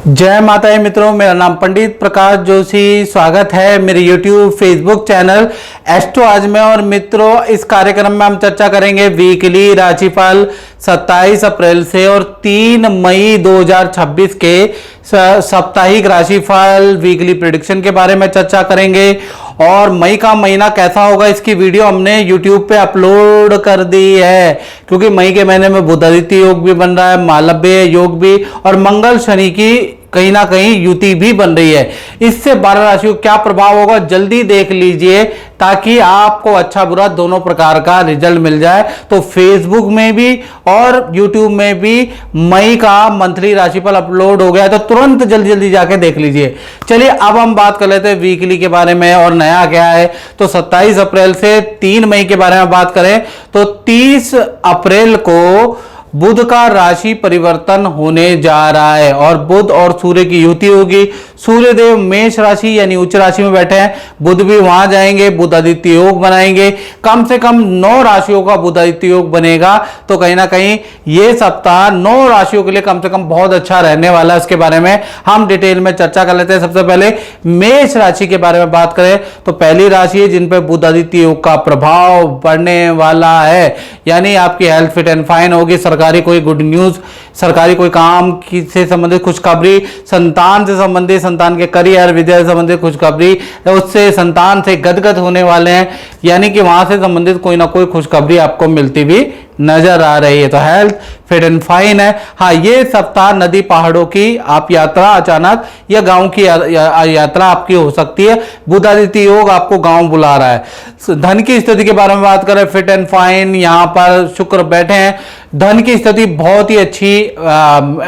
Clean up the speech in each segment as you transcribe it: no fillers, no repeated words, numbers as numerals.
जय माता दी मित्रों, मेरा नाम पंडित प्रकाश जोशी। स्वागत है मेरे YouTube फेसबुक चैनल एस्ट्रो आज में। और मित्रों, इस कार्यक्रम में हम चर्चा करेंगे वीकली राशिफल 27 अप्रैल से और 3 मई 2026 के साप्ताहिक राशिफल वीकली प्रेडिक्शन के बारे में चर्चा करेंगे। और मई का महीना कैसा होगा इसकी वीडियो हमने YouTube पे अपलोड कर दी है, क्योंकि मई के महीने में बुध आदित्य योग भी बन रहा है, मालव्य योग भी, और मंगल शनि की कहीं ना कहीं युति भी बन रही है। इससे 12 राशियों को क्या प्रभाव होगा जल्दी देख लीजिए, ताकि आपको अच्छा बुरा दोनों प्रकार का रिजल्ट मिल जाए। तो फेसबुक में भी और YouTube में भी मई का मंथली राशिफल अपलोड हो गया है, तो तुरंत जल्दी जल्दी जाके देख लीजिए। चलिए अब हम बात कर लेते हैं वीकली के बारे में और नया क्या है। तो 27 अप्रैल से 3 मई के बारे में बात करें तो 30 अप्रैल को बुध का राशि परिवर्तन होने जा रहा है और बुध और सूर्य की युति होगी। सूर्य देव मेष राशि यानी उच्च राशि में बैठे हैं, बुध भी वहां जाएंगे, बुध आदित्य योग बनाएंगे। कम से कम 9 राशियों का बुध आदित्य योग बनेगा। तो कहीं ना कहीं ये सप्ताह 9 राशियों के लिए कम से कम बहुत अच्छा रहने वाला है। इसके बारे में हम डिटेल में चर्चा कर लेते हैं। सबसे पहले मेष राशि के बारे में बात करें तो पहली राशि है जिन पर बुध आदित्य योग का प्रभाव पड़ने वाला है, यानी आपकी हेल्थ फिट एंड फाइन होगी। सरकारी कोई गुड न्यूज, सरकारी कोई काम से संबंधित खुशखबरी, संतान से संबंधित, संतान के करियर विद्या से संबंधित खुशखबरी, उससे संतान से गदगद होने वाले हैं, यानी कि वहां से संबंधित कोई ना कोई खुशखबरी आपको मिलती भी नजर आ रही है। तो हेल्थ फिट एंड फाइन है। हाँ, ये सप्ताह नदी पहाड़ों की आप यात्रा अचानक या गांव की यात्रा आपकी हो सकती है। बुध आदित्य योग आपको गांव बुला रहा है। धन की स्थिति के बारे में बात करें, फिट एंड फाइन, यहां पर शुक्र बैठे हैं। धन की स्थिति बहुत ही अच्छी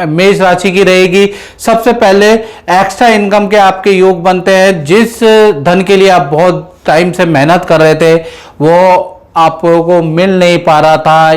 मेष राशि की रहेगी। सबसे पहले एक्स्ट्रा इनकम के आपके योग बनते हैं। जिस धन के लिए आप बहुत टाइम से मेहनत कर रहे थे वो आपको मिल नहीं पा रहा था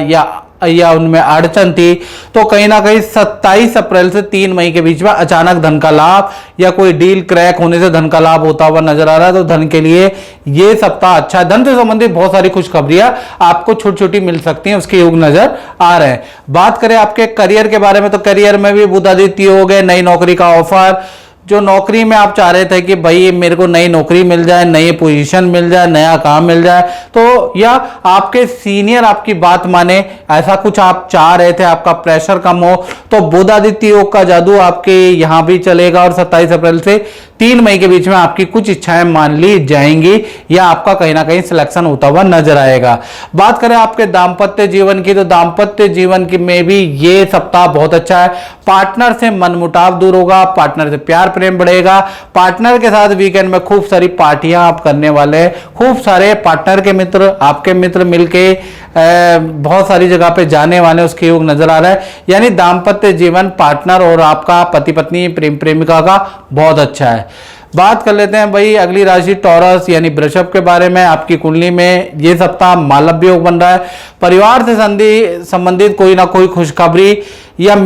या उनमें अड़चन थी, तो कहीं ना कहीं 27 अप्रैल से 3 मई के बीच में अचानक धन का लाभ या कोई डील क्रैक होने से धन का लाभ होता हुआ नजर आ रहा है। तो धन के लिए ये सप्ताह अच्छा है। धन से संबंधित बहुत सारी खुशखबरियां आपको छोटी छोटी मिल सकती हैं, उसके योग नजर आ रहे हैं। बात करें आपके करियर के बारे में तो करियर में भी बुध आदित्य हो गए। नई नौकरी का ऑफर, जो नौकरी में आप चाह रहे थे कि भाई मेरे को नई नौकरी मिल जाए, नई पोजीशन मिल जाए, नया काम मिल जाए, तो या आपके सीनियर आपकी बात माने, ऐसा कुछ आप चाह रहे थे, आपका प्रेशर कम हो, तो बुध आदित्य योग का जादू आपके यहां भी चलेगा। और 27 अप्रैल से 3 मई के बीच में आपकी कुछ इच्छाएं मान ली जाएंगी या आपका कहीं ना कहीं सिलेक्शन होता हुआ नजर आएगा। बात करें आपके दाम्पत्य जीवन की तो दाम्पत्य जीवन की में भी ये सप्ताह बहुत अच्छा है। पार्टनर से मनमुटाव दूर होगा, पार्टनर से प्यार प्रेम बढ़ेगा। पार्टनर के साथ वीकेंड में खूब सारी पार्टियां आप करने वाले हैं। खूब सारे पार्टनर के मित्र, आपके मित्र मिलके बहुत सारी जगह पे जाने वाले, उसके योग नजर आ रहा है। यानी दाम्पत्य जीवन पार्टनर और आपका पति पत्नी प्रेम प्रेमिका का बहुत अच्छा है। बात कर लेते हैं भाई अगली राशि टॉरस यानी वृषभ के बारे में। आपकी कुंडली में ये सप्ताह मालव्य योग बन रहा है। परिवार से संबंधित कोई ना कोई खुशखबरी या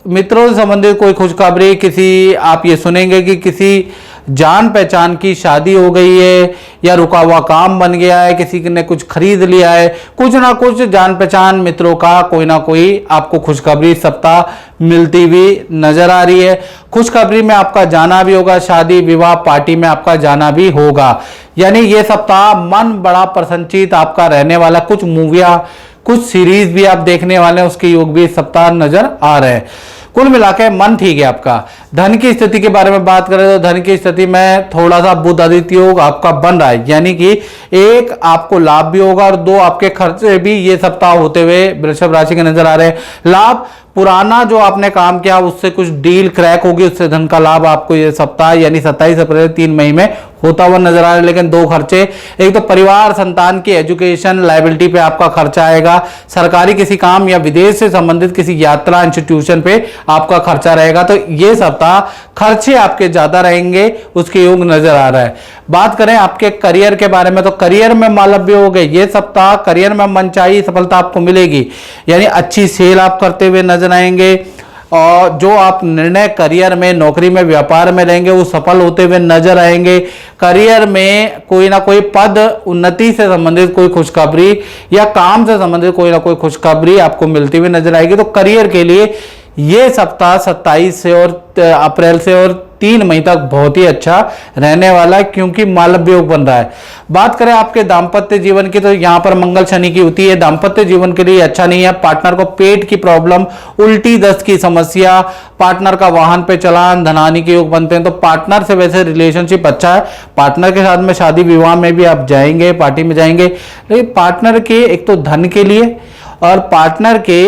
मित्रों से संबंधित कोई खुशखबरी, किसी आप ये सुनेंगे कि किसी जान पहचान की शादी हो गई है या रुका हुआ काम बन गया है, किसी ने कुछ खरीद लिया है। कुछ ना कुछ जान पहचान मित्रों का कोई ना कोई आपको खुशखबरी सप्ताह मिलती हुई नजर आ रही है। खुशखबरी में आपका जाना भी होगा, शादी विवाह पार्टी में आपका जाना भी होगा। यानी ये सप्ताह मन बड़ा प्रसन्नचित आपका रहने वाला। कुछ मूवियां, कुछ सीरीज भी आप देखने वाले हैं, उसके योग भी इस सप्ताह नजर आ रहे हैं। कुल मिलाकर मन ठीक है आपका। धन की स्थिति के बारे में बात करें तो धन की स्थिति में थोड़ा सा बुध आदित्य योग आपका बन रहा है, यानी कि 1 आपको लाभ भी होगा और 2 आपके खर्चे भी ये सप्ताह होते हुए वृषभ राशि के नजर आ रहे हैं। लाभ, पुराना जो आपने काम किया उससे कुछ डील क्रैक होगी, उससे धन का लाभ आपको ये सप्ताह यानी 27 अप्रैल 3 मई में होता हुआ नजर आ रहा है। लेकिन 2 खर्चे, एक तो परिवार संतान की एजुकेशन लायबिलिटी पे आपका खर्चा आएगा। सरकारी किसी काम या विदेश से संबंधित किसी यात्रा इंस्टीट्यूशन पे आपका खर्चा रहेगा। तो ये सप्ताह खर्चे आपके ज्यादा रहेंगे, उसके योग नजर आ रहा है। बात करें आपके करियर के बारे में तो करियर में मालव्य हो गए। ये सप्ताह करियर में मनचाही सफलता आपको मिलेगी, यानी अच्छी सेल आप करते हुए नजर आएंगे। और जो आप निर्णय करियर में, नौकरी में, व्यापार में लेंगे वो सफल होते हुए नजर आएंगे। करियर में कोई ना कोई पद उन्नति से संबंधित कोई खुशखबरी या काम से संबंधित कोई ना कोई खुशखबरी आपको मिलती हुई नजर आएगी। तो करियर के लिए ये सप्ताह 27 से और अप्रैल से और 3 मई तक बहुत ही अच्छा रहने वाला है, क्योंकि मालव्य योग बन रहा है। बात करें आपके दाम्पत्य जीवन की, तो यहाँ पर मंगल शनि की होती है, दाम्पत्य जीवन के लिए अच्छा नहीं है। पार्टनर को पेट की प्रॉब्लम, उल्टी दस्त की समस्या, पार्टनर का वाहन पे चलान, धनहानि के योग बनते हैं। तो पार्टनर से वैसे रिलेशनशिप अच्छा है, पार्टनर के साथ में शादी विवाह में भी आप जाएंगे, पार्टी में जाएंगे, लेकिन पार्टनर के एक तो धन के लिए और पार्टनर के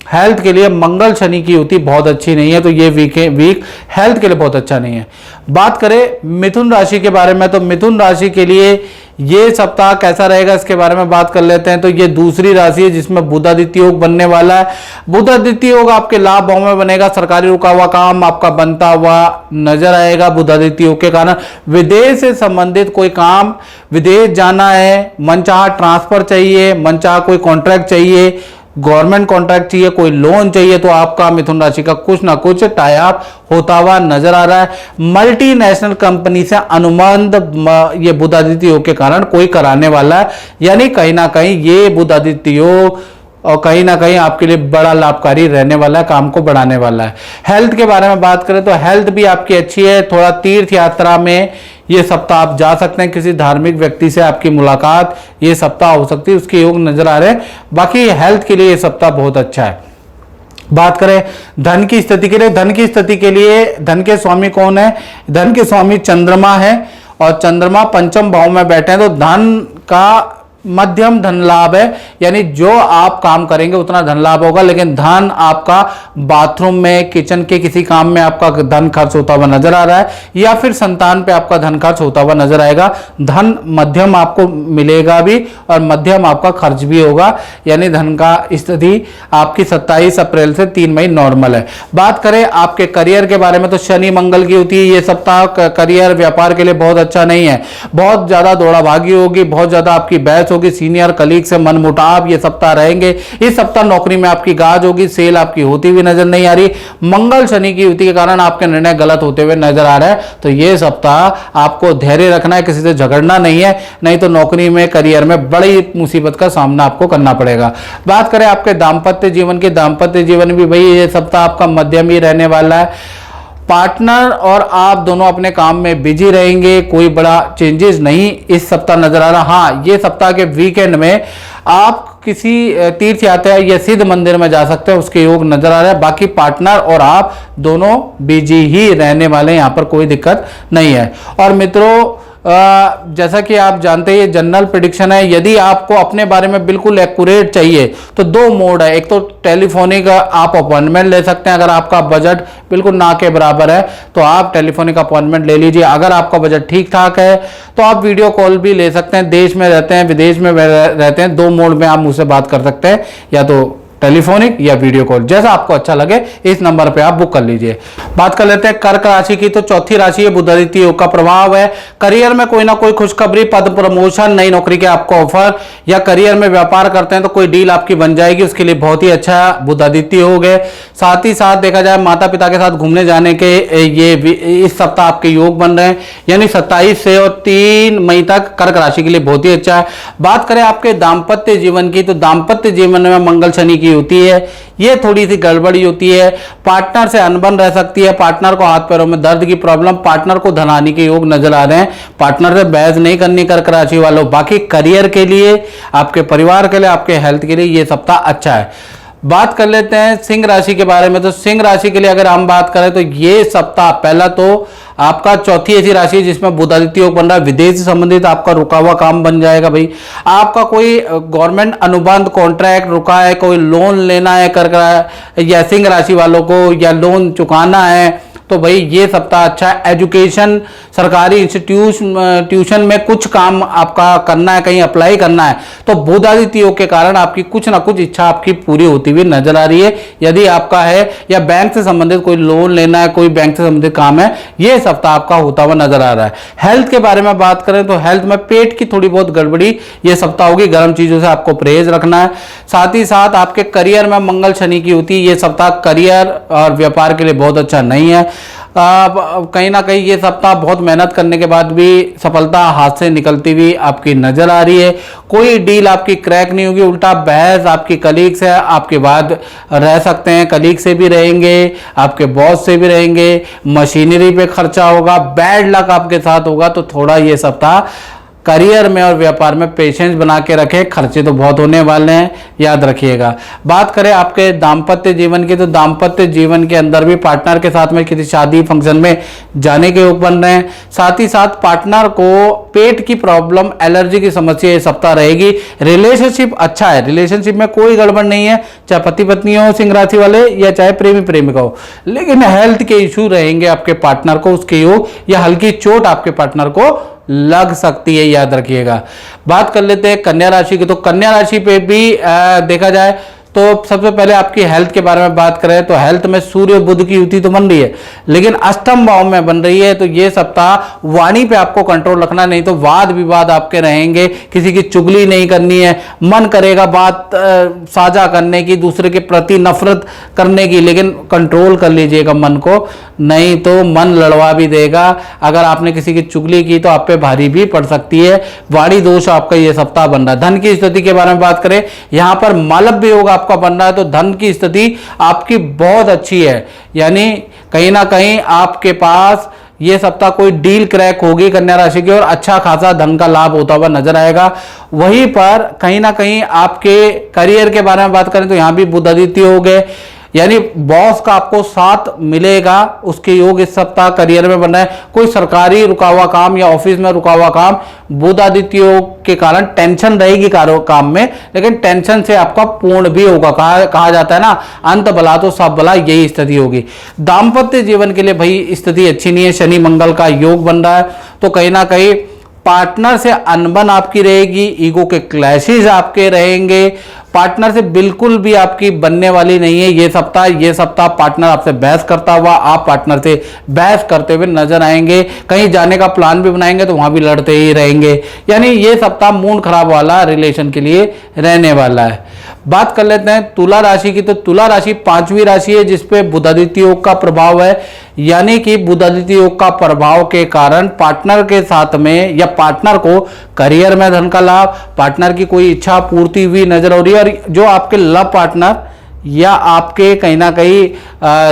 हेल्थ के लिए मंगल शनि की युति बहुत अच्छी नहीं है। तो ये वीक हेल्थ के लिए बहुत अच्छा नहीं है। बात करें मिथुन राशि के बारे में, तो मिथुन राशि के लिए ये सप्ताह कैसा रहेगा इसके बारे में बात कर लेते हैं। तो ये दूसरी राशि है जिसमें बुधादित्य योग बनने वाला है। बुधादित्य योग आपके लाभ भाव में बनेगा, सरकारी रुका हुआ काम आपका बनता हुआ नजर आएगा। बुधादित्य योग के कारण विदेश से संबंधित कोई काम, विदेश जाना है, मनचाहा ट्रांसफर चाहिए, मनचाहा कोई कॉन्ट्रैक्ट चाहिए, गवर्नमेंट कॉन्ट्रैक्ट चाहिए, कोई लोन चाहिए, तो आपका मिथुन राशि का कुछ ना कुछ टाई अप होता हुआ नजर आ रहा है। मल्टीनेशनल कंपनी से अनुबंध ये बुधादित्य योग के कारण कोई कराने वाला है, यानी कहीं ना कहीं ये बुधादित्य योग और कहीं ना कहीं आपके लिए बड़ा लाभकारी रहने वाला है, काम को बढ़ाने वाला है। हेल्थ के बारे में बात करें तो हेल्थ भी आपकी अच्छी है। थोड़ा तीर्थ यात्रा में ये सप्ताह आप जा सकते हैं, किसी धार्मिक व्यक्ति से आपकी मुलाकात ये सप्ताह हो सकती है, उसके योग नजर आ रहे हैं। बाकी हेल्थ के लिए ये सप्ताह बहुत अच्छा है। बात करें धन की स्थिति के लिए, धन की स्थिति के लिए धन के स्वामी कौन है? धन के स्वामी चंद्रमा है, और चंद्रमा पंचम भाव में बैठे हैं। तो धन का मध्यम धन लाभ है, यानी जो आप काम करेंगे उतना धन लाभ होगा, लेकिन धन आपका बाथरूम में, किचन के किसी काम में आपका धन खर्च होता हुआ नजर आ रहा है, या फिर संतान पे आपका धन खर्च होता हुआ नजर आएगा। धन मध्यम आपको मिलेगा भी और मध्यम आपका खर्च भी होगा, यानी धन का स्थिति आपकी 27 अप्रैल से 3 मई नॉर्मल है। बात करें आपके करियर के बारे में, तो शनि मंगल की होती है ये सप्ताह करियर व्यापार के लिए बहुत अच्छा नहीं है। बहुत ज्यादा दौड़ा भागी होगी, बहुत ज्यादा आपकी बहस होगी, सीनियर कलीग से मनमुटाव ये सप्ताह रहेंगे। इस सप्ताह नौकरी में आपकी गाज होगी, सेल आपकी होती हुई नजर नहीं आ रही। मंगल शनि की युति के कारण आपके निर्णय गलत होते हुए नजर आ रहे हैं। तो ये सप्ताह आपको धैर्य रखना है, किसी से झगड़ना नहीं है, नहीं तो नौकरी में, करियर में बड़ी मुसीबत का सामना आपको करना पड़ेगा। बात करें आपके दाम्पत्य जीवन की, दाम्पत्य जीवन भी भाई ये सप्ताह आपका मध्यम ही रहने वाला है। पार्टनर और आप दोनों अपने काम में बिजी रहेंगे, कोई बड़ा चेंजेस नहीं इस सप्ताह नजर आ रहा। हाँ, ये सप्ताह के वीकेंड में आप किसी तीर्थ यात्रा या सिद्ध मंदिर में जा सकते हैं, उसके योग नजर आ रहा है। बाकी पार्टनर और आप दोनों बिजी ही रहने वाले हैं, यहाँ पर कोई दिक्कत नहीं है। और मित्रों, जैसा कि आप जानते हैं ये जनरल प्रेडिक्शन है। यदि आपको अपने बारे में बिल्कुल एक्यूरेट चाहिए तो 2 मोड है। एक तो टेलीफोनिक आप अपॉइंटमेंट ले सकते हैं, अगर आपका बजट बिल्कुल ना के बराबर है तो आप टेलीफोनिक अपॉइंटमेंट ले लीजिए। अगर आपका बजट ठीक ठाक है तो आप वीडियो कॉल भी ले सकते हैं। देश में रहते हैं, विदेश में रहते हैं, 2 मोड में आप मुझसे बात कर सकते हैं, या तो टेलीफोनिक या वीडियो कॉल, जैसा आपको अच्छा लगे इस नंबर पे आप बुक कर लीजिए। बात कर लेते हैं कर्क राशि की, तो चौथी राशि है, बुधादित्य योग का प्रभाव है। करियर में कोई ना कोई खुशखबरी, पद प्रमोशन, नई नौकरी के आपको ऑफर, या करियर में व्यापार करते हैं तो कोई डील आपकी बन जाएगी, उसके लिए बहुत ही अच्छा बुधादित्य योग है। साथ ही साथ देखा जाए माता पिता के साथ घूमने जाने के ये इस सप्ताह आपके योग बन रहे हैं, यानी 27 से और 3 मई तक कर्क राशि के लिए बहुत ही अच्छा है। बात करें आपके दाम्पत्य जीवन की, तो दाम्पत्य जीवन में मंगल शनि की होती है, ये थोड़ी सी गड़बड़ी होती है। पार्टनर से अनबन रह सकती है, पार्टनर को हाथ पैरों में दर्द की प्रॉब्लम, पार्टनर को धनहानि के योग नजर आ रहे हैं। पार्टनर से बहस नहीं करनी कर्क राशि वालों। बाकी करियर के लिए, आपके परिवार के लिए, आपके हेल्थ के लिए ये सप्ताह अच्छा है। बात कर लेते हैं सिंह राशि के बारे में, तो सिंह राशि के लिए अगर हम बात करें तो ये सप्ताह पहला तो आपका चौथी ऐसी राशि है जिसमें बुधादित्य योग बन रहा है। विदेश से संबंधित आपका रुका हुआ काम बन जाएगा भाई। आपका कोई गवर्नमेंट अनुबंध कॉन्ट्रैक्ट रुका है, कोई लोन लेना है कर या सिंह राशि वालों को, या लोन चुकाना है, तो भाई ये सप्ताह अच्छा है। एजुकेशन, सरकारी इंस्टीट्यूशन में कुछ काम आपका करना है, कहीं अप्लाई करना है, तो बुधादित्य योग के कारण आपकी कुछ ना कुछ इच्छा आपकी पूरी होती हुई नजर आ रही है, यदि आपका है। या बैंक से संबंधित कोई लोन लेना है, कोई बैंक से संबंधित काम है, ये सप्ताह आपका होता हुआ नजर आ रहा है। हेल्थ के बारे में बात करें तो हेल्थ में पेट की थोड़ी बहुत गड़बड़ी ये सप्ताह होगी, गर्म चीजों से आपको परहेज रखना है। साथ ही साथ आपके करियर में मंगल शनि की होती है, ये सप्ताह करियर और व्यापार के लिए बहुत अच्छा नहीं है। कहीं ना कहीं ये सप्ताह बहुत मेहनत करने के बाद भी सफलता हाथ से निकलती हुई आपकी नजर आ रही है। कोई डील आपकी क्रैक नहीं होगी, उल्टा बहस आपकी कलीग से आपके बाद रह सकते हैं, कलीग से भी रहेंगे, आपके बॉस से भी रहेंगे, मशीनरी पे खर्चा होगा, बैड लक आपके साथ होगा। तो थोड़ा ये सप्ताह करियर में और व्यापार में पेशेंस बना के रखें, खर्चे तो बहुत होने वाले हैं, याद रखिएगा। बात करें आपके दाम्पत्य जीवन की, तो दाम्पत्य जीवन के अंदर भी पार्टनर के साथ में किसी शादी फंक्शन में जाने के योग बन रहे हैं। साथ ही साथ पार्टनर को पेट की प्रॉब्लम, एलर्जी की समस्या ये सप्ताह रहेगी। रिलेशनशिप अच्छा है, रिलेशनशिप में कोई गड़बड़ नहीं है, चाहे पति पत्नी हो सिंह राशि वाले या चाहे प्रेमी प्रेमिका हो, लेकिन हेल्थ के इशू रहेंगे आपके पार्टनर को, उसके योग या हल्की चोट आपके पार्टनर को लग सकती है, याद रखिएगा। बात कर लेते हैं कन्या राशि की, तो कन्या राशि पे भी देखा जाए तो सबसे पहले आपकी हेल्थ के बारे में बात करें तो हेल्थ में सूर्य बुध की युति तो बन रही है, लेकिन अष्टम भाव में बन रही है। तो ये सप्ताह वाणी पे आपको कंट्रोल रखना, नहीं तो वाद विवाद आपके रहेंगे, किसी की चुगली नहीं करनी है। मन करेगा बात साझा करने की, दूसरे के प्रति नफरत करने की, लेकिन कंट्रोल कर लीजिएगा मन को, नहीं तो मन लड़वा भी देगा। अगर आपने किसी की चुगली की तो आप पे भारी भी पड़ सकती है। वाणी दोष आपका ये सप्ताह बन रहा है। धन की स्थिति के बारे में बात करें, यहां पर मालव्य योग आपका बन रहा है, तो धन की स्थिति आपकी बहुत अच्छी है, यानी कहीं ना कहीं आपके पास ये सप्ताह कोई डील क्रैक होगी कन्या राशि की और अच्छा खासा धन का लाभ होता हुआ नजर आएगा। वहीं पर कहीं ना कहीं आपके करियर के बारे में बात करें तो यहां भी बुध आदित्य हो गए, यानी बॉस का आपको साथ मिलेगा, उसके योग इस सप्ताह करियर में बन रहा है। कोई सरकारी रुका हुआ काम या ऑफिस में रुका हुआ काम, बुध आदित्य योग के कारण टेंशन रहेगी काम में, लेकिन टेंशन से आपका पूर्ण भी होगा। कहा जाता है ना, अंत भला तो सब भला, यही स्थिति होगी। दाम्पत्य जीवन के लिए भाई स्थिति अच्छी नहीं है, शनि मंगल का योग बन रहा है, तो कहीं ना कहीं पार्टनर से अनबन आपकी रहेगी, ईगो के क्लैशेस आपके रहेंगे, पार्टनर से बिल्कुल भी आपकी बनने वाली नहीं है ये सप्ताह पार्टनर आपसे बहस करता हुआ, आप पार्टनर से बहस करते हुए नजर आएंगे। कहीं जाने का प्लान भी बनाएंगे तो वहां भी लड़ते ही रहेंगे, यानी ये सप्ताह मूड खराब वाला रिलेशन के लिए रहने वाला है। बात कर लेते हैं तुला राशि की, तो तुला राशि पांचवी राशि है जिसपे बुध आदित्य योग का प्रभाव है, यानी कि बुध आदित्य योग का प्रभाव के कारण पार्टनर के साथ में या पार्टनर को करियर में धन का लाभ, पार्टनर की कोई इच्छा पूर्ति हुई नजर हो रही है। और जो आपके लव पार्टनर या आपके कहीं ना कहीं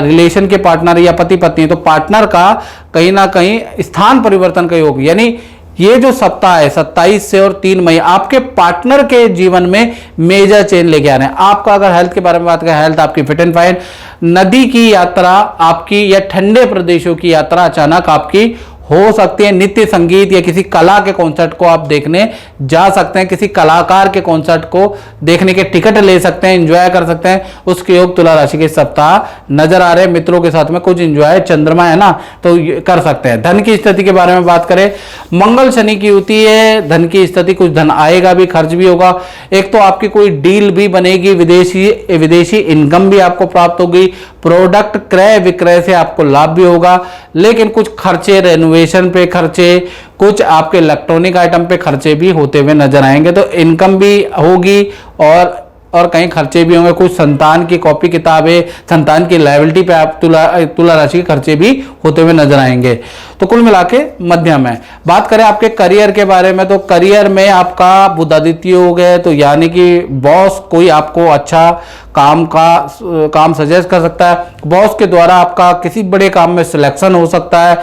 रिलेशन के पार्टनर या पति पत्नी, तो पार्टनर का कहीं ना कहीं स्थान परिवर्तन का योग, यानी ये जो सप्ताह है 27 से और 3 मई आपके पार्टनर के जीवन में मेजर चेंज लेके आ रहे हैं। आपका अगर हेल्थ के बारे में बात करें, हेल्थ आपकी फिट एंड फाइन, नदी की यात्रा आपकी या ठंडे प्रदेशों की यात्रा अचानक आपकी हो सकती है। नित्य संगीत या किसी कला के कॉन्सर्ट को आप देखने जा सकते हैं, किसी कलाकार के कॉन्सर्ट को देखने के टिकट ले सकते हैं, एंजॉय कर सकते हैं, उसके योग तुला राशि के सप्ताह नजर आ रहे हैं। मित्रों के साथ में कुछ एंजॉय, चंद्रमा है ना, तो कर सकते हैं। धन की स्थिति के बारे में बात करें, मंगल शनि की युति है, धन की स्थिति, कुछ धन आएगा भी, खर्च भी होगा। एक तो आपकी कोई डील भी बनेगी, विदेशी इनकम भी आपको प्राप्त होगी, प्रोडक्ट क्रय विक्रय से आपको लाभ भी होगा, लेकिन कुछ खर्चे, रेनोवेशन पे खर्चे, कुछ आपके इलेक्ट्रॉनिक आइटम पे खर्चे भी होते हुए नजर आएंगे। तो इनकम भी होगी और कहीं खर्चे भी होंगे। कुछ संतान की कॉपी किताबें, संतान की लायबिलिटी पे आप तुला राशि के खर्चे भी होते हुए नजर आएंगे। तो कुल मिला के मध्यम है। बात करें आपके करियर के बारे में, तो करियर में आपका बुध आदित्य योग है, तो यानी कि बॉस कोई आपको अच्छा काम सजेस्ट कर सकता है, बॉस के द्वारा आपका किसी बड़े काम में सिलेक्शन हो सकता है,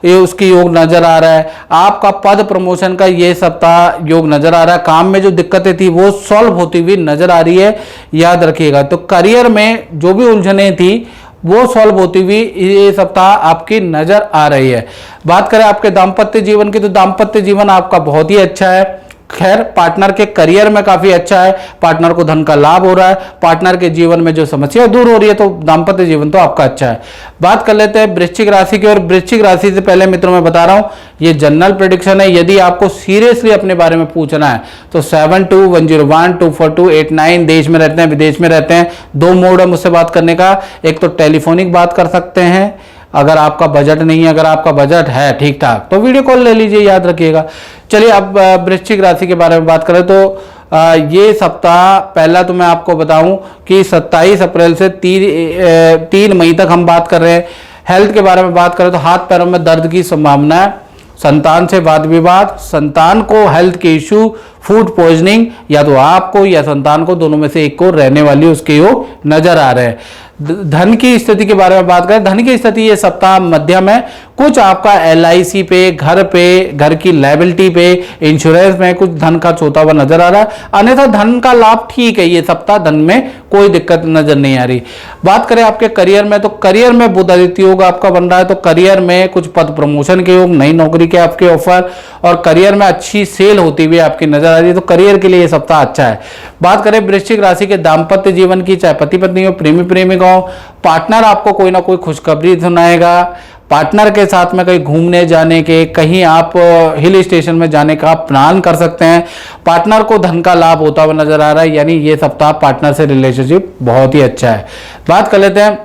ये उसकी योग नजर आ रहा है। आपका पद प्रमोशन का ये सप्ताह योग नजर आ रहा है। काम में जो दिक्कतें थी वो सॉल्व होती हुई नजर आ रही है, याद रखिएगा। तो करियर में जो भी उलझने थी वो सॉल्व होती हुई ये सप्ताह आपकी नजर आ रही है। बात करें आपके दाम्पत्य जीवन की, तो दाम्पत्य जीवन आपका बहुत ही अच्छा है। खैर, पार्टनर के करियर में काफी अच्छा है, पार्टनर को धन का लाभ हो रहा है, पार्टनर के जीवन में जो समस्या दूर हो रही है, तो दाम्पत्य जीवन तो आपका अच्छा है। बात कर लेते हैं वृश्चिक राशि की, और वृश्चिक राशि से पहले मित्रों मैं बता रहा हूं ये जनरल प्रेडिक्शन है। यदि आपको सीरियसली अपने बारे में पूछना है तो 7210124289, देश में रहते हैं विदेश में रहते हैं, 2 मोड है मुझसे बात करने का। एक तो टेलीफोनिक बात कर सकते हैं, अगर आपका बजट नहीं है, अगर आपका बजट है ठीक ठाक तो वीडियो कॉल ले लीजिए, याद रखिएगा। चलिए अब वृश्चिक राशि के बारे में बात करें, तो ये सप्ताह पहला तो मैं आपको बताऊं कि 27 अप्रैल से 3 मई तक हम बात कर रहे हैं। हेल्थ के बारे में बात करें तो हाथ पैरों में दर्द की संभावना है, संतान से वाद विवाद, संतान को हेल्थ के इशू, फूड पॉइजनिंग, या तो आपको या संतान को, दोनों में से एक को रहने वाली उसके योग नजर आ रहे हैं। धन की स्थिति के बारे में बात करें, धन की स्थिति ये सप्ताह मध्यम है। कुछ आपका LIC पे, घर की लायबिलिटी पे, इंश्योरेंस में कुछ धन खर्च होता हुआ नजर आ रहा है। अन्यथा धन का लाभ ठीक है, ये सप्ताह धन में कोई दिक्कत नजर नहीं आ रही। बात करें आपके करियर में, तो करियर में बुध आदित्य योग आपका बन रहा है, तो करियर में कुछ पद प्रमोशन के योग, नई नौकरी के आपके ऑफर, और करियर में अच्छी सेल होती हुई आपकी नजर आ रही है, तो करियर के लिए ये सप्ताह अच्छा है। बात करें वृश्चिक राशि के दाम्पत्य जीवन की, चाहे पति पत्नी हो, प्रेमी प्रेमिका हो, पार्टनर आपको कोई ना कोई खुशखबरी सुनाएगा। पार्टनर के साथ में कहीं घूमने जाने के, कहीं आप हिल स्टेशन में जाने का प्लान कर सकते हैं। पार्टनर को धन का लाभ होता हुआ नजर आ रहा है, यानी ये सप्ताह पार्टनर से रिलेशनशिप बहुत ही अच्छा है। बात कर लेते हैं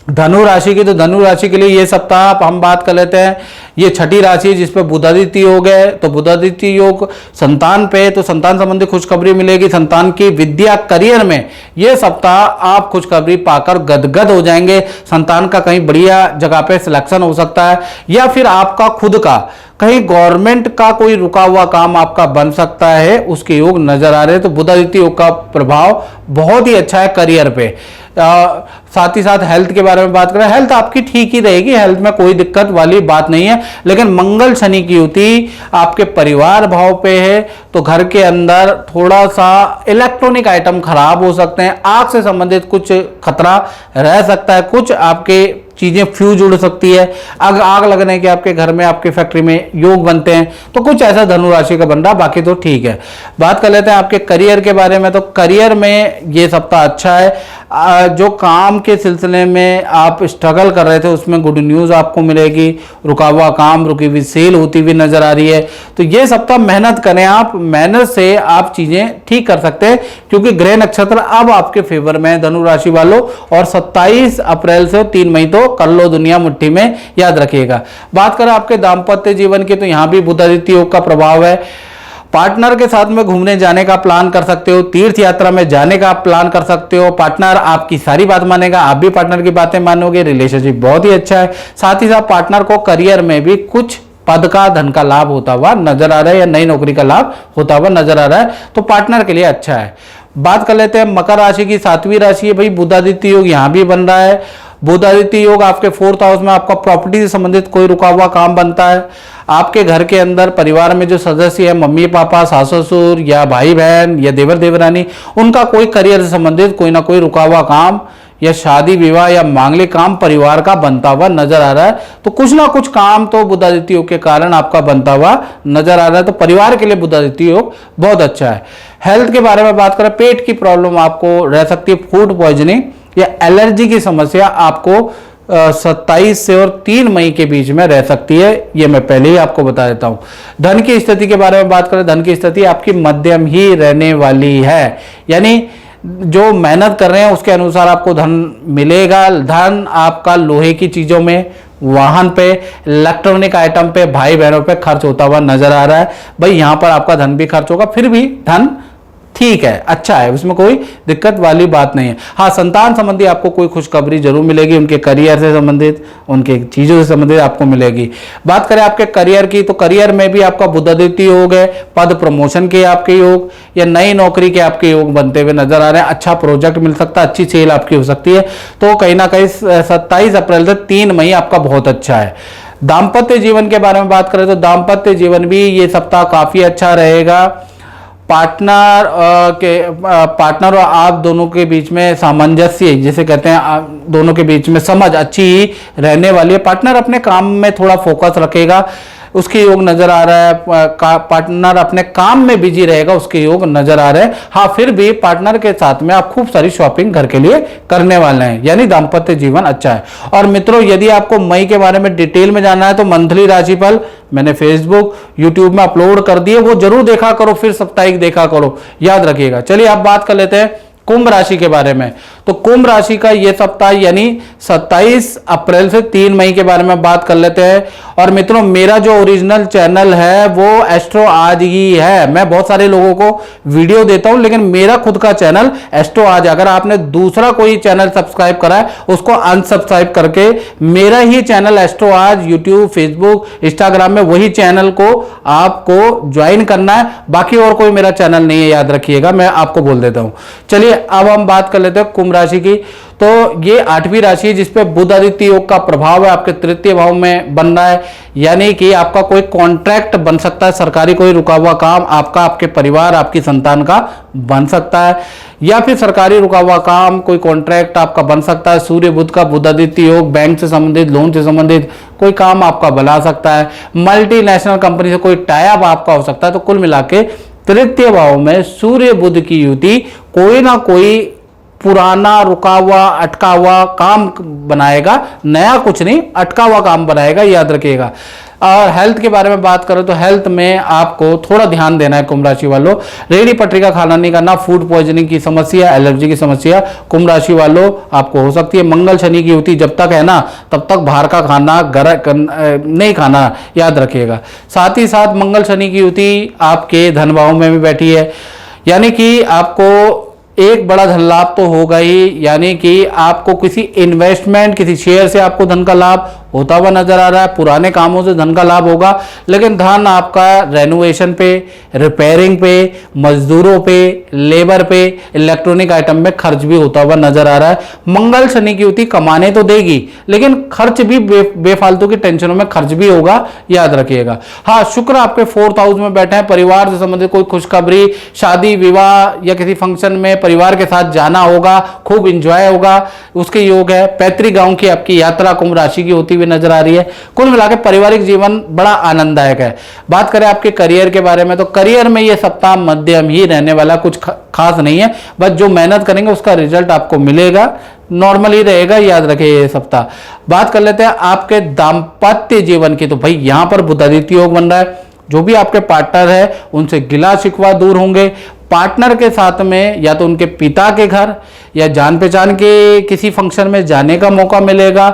धनु राशि की, तो धनु राशि के लिए ये सप्ताह हम बात कर लेते हैं, ये छठी राशि है जिसपे बुधादित्य योग है। तो बुधादित्य योग संतान पे, तो संतान संबंधी खुशखबरी मिलेगी। संतान की विद्या करियर में ये सप्ताह आप खुशखबरी पाकर गदगद हो जाएंगे। संतान का कहीं बढ़िया जगह पे सिलेक्शन हो सकता है, या फिर आपका खुद का कहीं गवर्नमेंट का कोई रुका हुआ काम आपका बन सकता है, उसके योग नजर आ रहे हैं। तो बुधादित्य योग का प्रभाव बहुत ही अच्छा है करियर पे। साथ ही साथ हेल्थ के बारे में बात करें, हेल्थ आपकी ठीक ही रहेगी, हेल्थ में कोई दिक्कत वाली बात नहीं है। लेकिन मंगल शनि की युति आपके परिवार भाव पे है, तो घर के अंदर थोड़ा सा इलेक्ट्रॉनिक आइटम खराब हो सकते हैं, आग से संबंधित कुछ खतरा रह सकता है, कुछ आपके चीजें फ्यूज उड़ सकती है, आग लगने के आपके घर में, आपके फैक्ट्री में योग बनते हैं, तो कुछ ऐसा धनु राशि का बन रहा, बाकी तो ठीक है। बात कर लेते हैं आपके करियर के बारे में, तो करियर में ये सप्ताह अच्छा है। जो काम के सिलसिले में आप स्ट्रगल कर रहे थे उसमें गुड न्यूज आपको मिलेगी, रुका हुआ काम, रुकी हुई सेल होती हुई नजर आ रही है। तो ये सप्ताह मेहनत करें, आप मेहनत से आप चीजें ठीक कर सकते हैं, क्योंकि ग्रह नक्षत्र अब आपके फेवर में है धनु राशि वालों। और 27 अप्रैल से 3 मई तो कर लो दुनिया मुट्ठी में, याद रखिएगा। बात करें आपके दाम्पत्य जीवन की, तो यहां भी बुध आदित्य योग का प्रभाव है। पार्टनर के साथ में घूमने जाने का प्लान कर सकते हो, तीर्थ यात्रा में जाने का प्लान कर सकते हो। पार्टनर आपकी सारी बात मानेगा, आप भी पार्टनर की बातें मानोगे, रिलेशनशिप बहुत ही अच्छा है। साथ ही साथ पार्टनर को करियर में भी कुछ पद का, धन का लाभ होता हुआ नजर आ रहा है, या नई नौकरी का लाभ होता हुआ नजर आ रहा है, तो पार्टनर के लिए अच्छा है। बात कर लेते हैं मकर राशि की, 7वीं राशि है भाई, बुध आदित्य योग यहां भी बन रहा है। बुध आदित्य योग आपके 4th हाउस में, आपका प्रॉपर्टी से संबंधित कोई रुका हुआ काम बनता है। आपके घर के अंदर परिवार में जो सदस्य है, मम्मी पापा, सास ससुर, या भाई बहन, या देवर देवरानी, उनका कोई करियर से संबंधित कोई ना कोई रुका हुआ काम, या शादी विवाह या मांगलिक काम परिवार का बनता हुआ नजर आ रहा है। तो कुछ ना कुछ काम तो बुध आदित्य योग के कारण आपका बनता हुआ नजर आ रहा है, तो परिवार के लिए बुध आदित्य योग बहुत अच्छा है। हेल्थ के बारे में बात करें, पेट की प्रॉब्लम आपको रह सकती है, फूड पॉइजनिंग या एलर्जी की समस्या आपको 27 से और 3 मई के बीच में रह सकती है, ये मैं पहले ही आपको बता देता हूं। धन की स्थिति के बारे में बात करें, धन की स्थिति आपकी मध्यम ही रहने वाली है, यानी जो मेहनत कर रहे हैं उसके अनुसार आपको धन मिलेगा। धन आपका लोहे की चीजों में, वाहन पे, इलेक्ट्रॉनिक आइटम पे, भाई बहनों पे खर्च होता हुआ नजर आ रहा है। भाई यहां पर आपका धन भी खर्च होगा, फिर भी धन ठीक है, अच्छा है, उसमें कोई दिक्कत वाली बात नहीं है। हाँ, संतान संबंधी आपको कोई खुशखबरी जरूर मिलेगी, उनके करियर से संबंधित, उनके चीजों से संबंधित आपको मिलेगी। बात करें आपके करियर की, तो करियर में भी आपका बुध आदित्य योग है, पद प्रमोशन के आपके योग या नई नौकरी के आपके योग बनते हुए नजर आ रहे हैं। अच्छा प्रोजेक्ट मिल सकता है, अच्छी सेल आपकी हो सकती है। तो कहीं ना कहीं 27 अप्रैल से 3 मई आपका बहुत अच्छा है। दाम्पत्य जीवन के बारे में बात करें, तो दाम्पत्य जीवन भी ये सप्ताह काफी अच्छा रहेगा। पार्टनर और आप दोनों के बीच में सामंजस्य, जिसे कहते हैं, दोनों के बीच में समझ अच्छी रहने वाली है। पार्टनर अपने काम में थोड़ा फोकस रखेगा, उसके योग नजर आ रहा है। पार्टनर अपने काम में बिजी रहेगा, उसके योग नजर आ रहे हैं। हाँ, फिर भी पार्टनर के साथ में आप खूब सारी शॉपिंग घर के लिए करने वाले हैं, यानी दाम्पत्य जीवन अच्छा है। और मित्रों, यदि आपको मई के बारे में डिटेल में जानना है तो मंथली राशिफल मैंने फेसबुक, यूट्यूब में अपलोड कर दिए, वो जरूर देखा करो, फिर साप्ताहिक देखा करो, याद रखिएगा। चलिए अब बात कर लेते हैं कुंभ राशि के बारे में। तो कुंभ राशि का ये सप्ताह यानी 27 अप्रैल से 3 मई के बारे में बात कर लेते हैं। और मित्रों, मेरा जो ओरिजिनल चैनल है वो एस्ट्रो आज ही है। मैं बहुत सारे लोगों को वीडियो देता हूं, लेकिन मेरा खुद का चैनल एस्ट्रो आज। अगर आपने दूसरा कोई चैनल सब्सक्राइब करा है उसको अनसब्सक्राइब करके मेरा ही चैनल एस्ट्रो आज यूट्यूब, फेसबुक, इंस्टाग्राम में वही चैनल को आपको ज्वाइन करना है। बाकी और कोई मेरा चैनल नहीं है, याद रखिएगा, मैं आपको बोल देता हूं। चलिए अब हम बात कर लेते हैं कुंभ राशि की। तो ये 8वीं राशि है जिसपे बुध आदित्य योग का प्रभाव है, आपके तृतीय भाव में बन रहा है। यानी कि आपका कोई कॉन्ट्रैक्ट बन सकता है, सरकारी कोई रुका हुआ काम आपका, आपके परिवार, आपकी संतान का बन सकता है, या फिर सरकारी रुका हुआ काम, कोई कॉन्ट्रैक्ट आपका बन सकता है। सूर्य बुध का बुध आदित्य योग, बैंक से संबंधित, लोन से संबंधित कोई काम आपका बना सकता है। मल्टीनेशनल कंपनी से कोई टाई अप आपका हो सकता है। तो कुल मिला के तृतीय भाव में सूर्य बुध की युति कोई ना कोई पुराना, रुका हुआ, अटका हुआ काम बनाएगा। नया कुछ नहीं, अटका हुआ काम बनाएगा, याद रखिएगा। और हेल्थ के बारे में बात करो तो हेल्थ में आपको थोड़ा ध्यान देना है कुंभ राशि वालों। रेडी पटरी का खाना नहीं करना, फूड पॉइजनिंग की समस्या, एलर्जी की समस्या कुंभ राशि वालों आपको हो सकती है। मंगल शनि की युति जब तक है ना तब तक बाहर का खाना नहीं खाना, याद रखिएगा। साथ ही साथ मंगल शनि की युति आपके धन भाव में भी बैठी है, यानी कि आपको एक बड़ा धन लाभ तो होगा ही, यानी कि आपको किसी इन्वेस्टमेंट, किसी शेयर से आपको धन का लाभ होता हुआ नजर आ रहा है। पुराने कामों से धन का लाभ होगा, लेकिन धन आपका रेनोवेशन पे, रिपेयरिंग पे, मजदूरों पे, लेबर पे, इलेक्ट्रॉनिक आइटम में खर्च भी होता हुआ नजर आ रहा है। मंगल शनि की युति कमाने तो देगी, लेकिन खर्च भी बेफालतू की टेंशनों में खर्च भी होगा, याद रखिएगा। हाँ, शुक्र आपके 4th हाउस में बैठे हैं। परिवार से संबंधित कोई खुशखबरी, शादी विवाह या किसी फंक्शन में परिवार के साथ जाना होगा, खूब इंजॉय होगा, उसके योग है। पैतृक गांव की आपकी यात्रा कुंभ राशि की होती हुई नजर आ रही है। कुल मिलाकर पारिवारिक जीवन बड़ा आनंददायक है। बात करें आपके करियर के बारे में तो करियर में यह सप्ताह मध्यम ही रहने वाला, कुछ खास नहीं है। बस जो मेहनत करेंगे उसका रिजल्ट आपको मिलेगा, नॉर्मल ही रहेगा, याद रखिए ये सप्ताह। बात कर लेते हैं आपके दाम्पत्य जीवन की। तो भाई यहां पर बुध आदित्य योग बन रहा है। जो भी आपके पार्टनर है उनसे गिला शिकवा दूर होंगे। पार्टनर के साथ में या तो उनके पिता के घर या जान पहचान के किसी फंक्शन में जाने का मौका मिलेगा,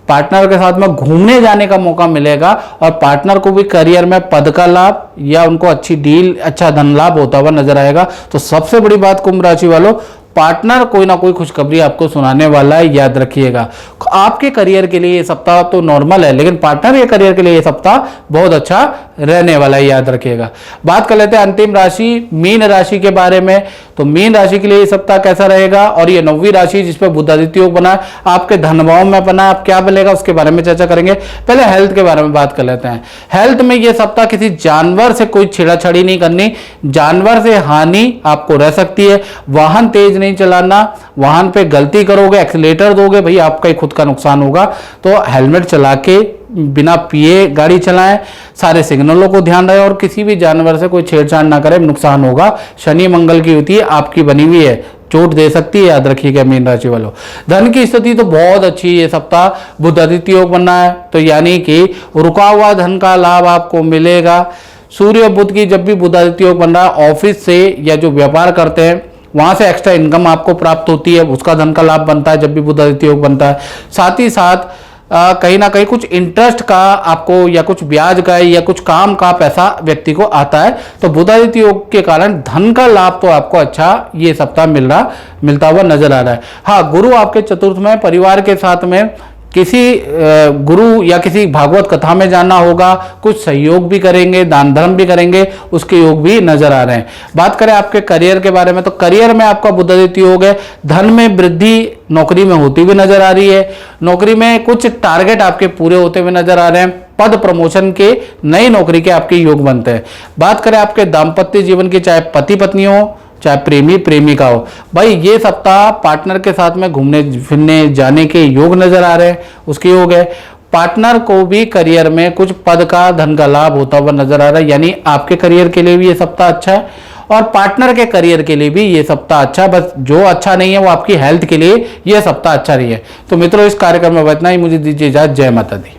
पार्टनर के साथ में घूमने जाने का मौका मिलेगा, और पार्टनर को भी करियर में पद का लाभ या उनको अच्छी डील, अच्छा धन लाभ होता हुआ नजर आएगा। तो सबसे बड़ी बात कुंभ राशि वालों, पार्टनर कोई ना कोई खुशखबरी आपको सुनाने वाला है, याद रखिएगा। आपके करियर के लिए ये सप्ताह तो नॉर्मल है, लेकिन पार्टनर के करियर के लिए ये सप्ताह बहुत अच्छा रहने वाला है, याद रखिएगा। बात कर लेते हैं अंतिम राशि मीन राशि के बारे में। तो मीन राशि के लिए ये सप्ताह कैसा रहेगा, और ये 9वीं राशि जिसपे बुध आदित्य योग बना है, आपके धन भाव में बना है, आप क्या बनेगा उसके बारे में चर्चा करेंगे। पहले हेल्थ के बारे में बात कर लेते हैं। हेल्थ में ये सप्ताह किसी जानवर से कोई छेड़ाछाड़ी नहीं करनी, जानवर से हानि आपको रह सकती है। वाहन तेज नहीं चलाना, वाहन पे गलती करोगे, एक्सीलेटर दोगे, भाई आपका ही खुद का नुकसान होगा। तो हेलमेट चला के बिना पिए गाड़ी चलाएं, सारे सिग्नलों को ध्यान रहे, और किसी भी जानवर से कोई छेड़छाड़ ना करें, नुकसान होगा। शनि मंगल की युति आपकी बनी हुई है, चोट दे सकती है, याद रखिएगा मीन राशि वालों। धन की स्थिति तो बहुत अच्छी है, सप्ताह बुध आदित्य योग बनना है, तो यानी कि रुका हुआ धन का लाभ आपको मिलेगा। सूर्य बुध की जब भी बुध आदित्य योग बन रहा है, ऑफिस से या जो व्यापार करते हैं वहां से एक्स्ट्रा इनकम आपको प्राप्त होती है, उसका धन का लाभ बनता है जब भी बुध आदित्य योग बनता है। साथ ही साथ कहीं ना कहीं कुछ इंटरेस्ट का आपको, या कुछ ब्याज का, या कुछ काम का पैसा व्यक्ति को आता है। तो बुध आदित्य योग के कारण धन का लाभ तो आपको अच्छा ये सप्ताह मिलता हुआ नजर आ रहा है। हाँ, गुरु आपके चतुर्थ में, परिवार के साथ में किसी गुरु या किसी भागवत कथा में जाना होगा, कुछ सहयोग भी करेंगे, दान धर्म भी करेंगे, उसके योग भी नजर आ रहे हैं। बात करें आपके करियर के बारे में तो करियर में आपका बुध आदित्य योग है। धन में वृद्धि नौकरी में होती हुई नजर आ रही है। नौकरी में कुछ टारगेट आपके पूरे होते हुए नजर आ रहे हैं। पद प्रमोशन के, नई नौकरी के आपके योग बनते हैं। बात करें आपके दाम्पत्य जीवन की, चाहे पति पत्नी हो, चाहे प्रेमी प्रेमिका हो, भाई ये सप्ताह पार्टनर के साथ में घूमने फिरने जाने के योग नजर आ रहे हैं, उसके योग है। पार्टनर को भी करियर में कुछ पद का, धन का लाभ होता हुआ नजर आ रहा है, यानी आपके करियर के लिए भी ये सप्ताह अच्छा है, और पार्टनर के करियर के लिए भी ये सप्ताह अच्छा है। बस जो अच्छा नहीं है वो आपकी हेल्थ के लिए ये सप्ताह अच्छा नहीं है। तो मित्रों, इस कार्यक्रम में इतना ही, मुझे दीजिए इजाजत। जय माता दी।